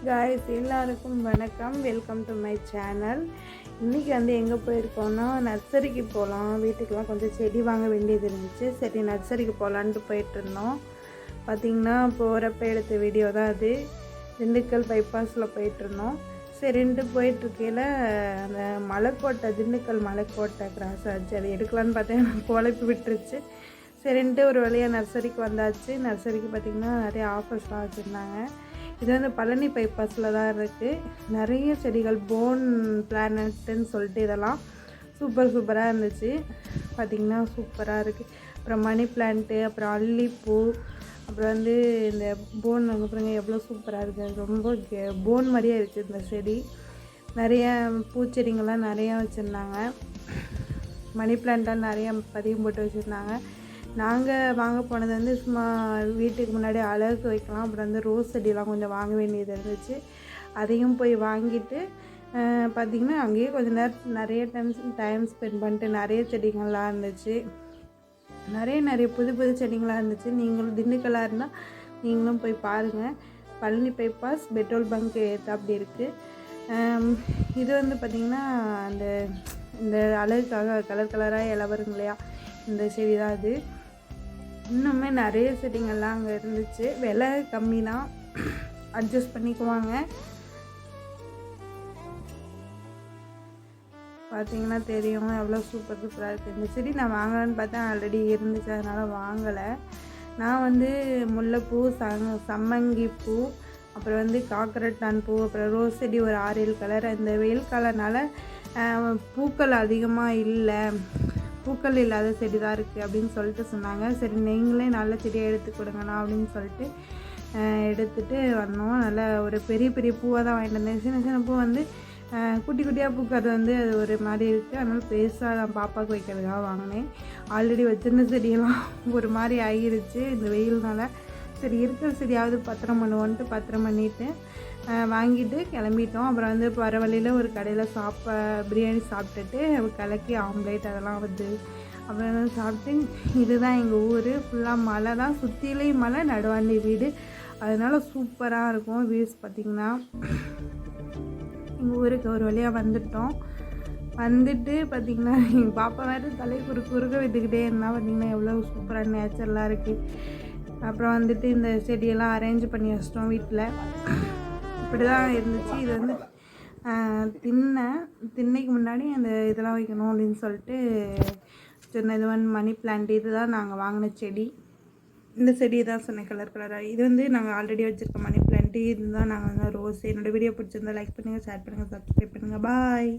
Guys எல்லாருக்கும் வணக்கம். Welcome to my channel. இன்றைக்கி எங்கே போயிருக்கோன்னா நர்சரிக்கு போகலாம். வீட்டுக்கெலாம் கொஞ்சம் செடி வாங்க வேண்டியது இருந்துச்சு. சரி நர்சரிக்கு போகலான்ட்டு போயிட்டுருந்தோம். பார்த்திங்கன்னா போகிறப்ப எடுத்த வீடியோ தான் அது. திண்டுக்கல் பைபாஸில் போயிட்டுருந்தோம். சரின்ட்டு போயிட்டுருக்கையில் அந்த மலைக்கோட்டை, திண்டுக்கல் மலைக்கோட்டை கிராஸ் ஆச்சு. அது எடுக்கலான்னு பார்த்தேன், குழப்பி விட்டுருச்சு. சரின்ட்டு ஒரு வழியாக நர்சரிக்கு வந்தாச்சு. நர்சரிக்கு பார்த்திங்கன்னா நிறைய ஆஃபர்ஸ்லாம் வச்சுருந்தாங்க. இது பழனி பைபாஸில் தான் இருக்குது. நிறைய செடிகள், போன் பிளானட்டுன்னு சொல்லிட்டு இதெல்லாம் சூப்பராக இருந்துச்சு. பார்த்திங்கன்னா சூப்பராக இருக்குது. அப்புறம் மணி பிளான்ட்டு, அப்புறம் அல்லிப்பூ, அப்புறம் இந்த போன் அப்புறங்க எவ்வளோ சூப்பராக இருக்குது. ரொம்ப போன் மாதிரியே இருக்குது இந்த செடி. நிறைய பூச்செடிங்கள்லாம் நிறையா வச்சுருந்தாங்க. மணி பிளான்ட்டாக நிறையா பதியம் போட்டு வச்சுருந்தாங்க. நாங்கள் வாங்க போனது சும்மா வீட்டுக்கு முன்னாடி அழகு வைக்கலாம். அப்புறம் ரோஸ் செடியெலாம் கொஞ்சம் வாங்க வேண்டியது இருந்துச்சு. அதையும் போய் வாங்கிட்டு பார்த்திங்கன்னா அங்கேயே கொஞ்சம் நேரம் நிறைய டைம் ஸ்பெண்ட் பண்ணிட்டு நிறைய செடிங்கள்லாம் இருந்துச்சு. நிறைய புது செடிங்களாக இருந்துச்சு. நீங்களும் திண்டுக்கலாக இருந்தால் நீங்களும் போய் பாருங்கள். பழனி பைபாஸ் பெட்ரோல் பங்க் அப்படி இருக்குது. இது பார்த்திங்கன்னா இந்த அழகுக்காக கலராக இலை வருங்க இல்லையா, இந்த செடி தான் அது. இன்னுமே நிறைய செடிங்கள்லாம் அங்கே இருந்துச்சு. விலை கம்மி தான், அட்ஜஸ்ட் பண்ணிக்குவாங்க. பார்த்திங்கன்னா தெரியும் எவ்வளோ சூப்பராக இருக்குது. இந்த செடி நான் வாங்கலான்னு பார்த்தேன், ஆல்ரெடி இருந்துச்சு, அதனால் வாங்கலை. நான் முல்லைப்பூ, சம்மங்கி பூ, அப்புறம் காக்கரட்டான் பூ, அப்புறம் ரோஸ் செடி ஒரு 6-7 கலர். இந்த வெயில் காலனால் பூக்கள் அதிகமாக இல்லை, பூக்கள் இல்லாத செடி தான் இருக்குது அப்படின்னு சொல்லிட்டு சொன்னாங்க. சரி நீங்களே நல்ல செடியாக எடுத்து கொடுங்கண்ணா அப்படின்னு சொல்லிட்டு எடுத்துகிட்டு வந்தோம். நல்லா ஒரு பெரிய பூவாக தான் வாங்கிட்டு வந்தேன். சின்ன பூ குட்டியாக பூக்கிறது அது ஒரு மாதிரி இருக்குது. அதனால் பெருசாக நான் பாப்பாவுக்கு வைக்கிறதுக்காக வாங்கினேன். ஆல்ரெடி வச்சிருந்த செடியெல்லாம் ஒரு மாதிரி ஆகிருச்சு இந்த வெயில்னால். சரி இருக்கிற செடியாவது பத்திரம் பண்ணுவோன்ட்டு பத்திரம் பண்ணிவிட்டு வாங்கிட்டு கிளம்பிட்டோம். அப்புறம் வர வழியில் ஒரு கடையில் பிரியாணி சாப்பிட்டுட்டு கலக்கி ஆம்லேட் அதெல்லாம் அப்புறம் சாப்பிட்டு, இதுதான் எங்கள் ஊர். ஃபுல்லாக மலை தான், சுற்றிலையும் மலை, நடுவாண்டி வீடு. அதனால் சூப்பராக இருக்கும் வியூஸ். பார்த்திங்கன்னா எங்கள் ஊருக்கு ஒரு வழியாக வந்துட்டோம். பார்த்திங்கன்னா எங்கள் பாப்பா வேறு தலை குறுக்க விட்டுக்கிட்டே இருந்தால். பார்த்திங்கன்னா எவ்வளோ சூப்பராக நேச்சர்லாம் இருக்குது. அப்புறம் இந்த செடியெல்லாம் அரேஞ்ச் பண்ணி வச்சிட்டோம் வீட்டில். இப்படி தான் இருந்துச்சு. இது திண்ணைக்கு முன்னாடி இதெல்லாம் வைக்கணும் அப்படின்னு சொல்லிட்டு சொன்ன. இது மணி பிளான்ட். இதுதான் நாங்கள் வாங்கின செடி. இந்த செடி தான் சொன்னேன் கலராக. இது நாங்கள் ஆல்ரெடி வச்சுருக்க மணி பிளான்ட்டு. இதுதான் நாங்கள் ரோஸ். என்னோடய வீடியோ பிடிச்சிருந்தா லைக் பண்ணுங்கள், ஷேர் பண்ணுங்கள், சப்ஸ்கிரைப் பண்ணுங்கள். பாய்.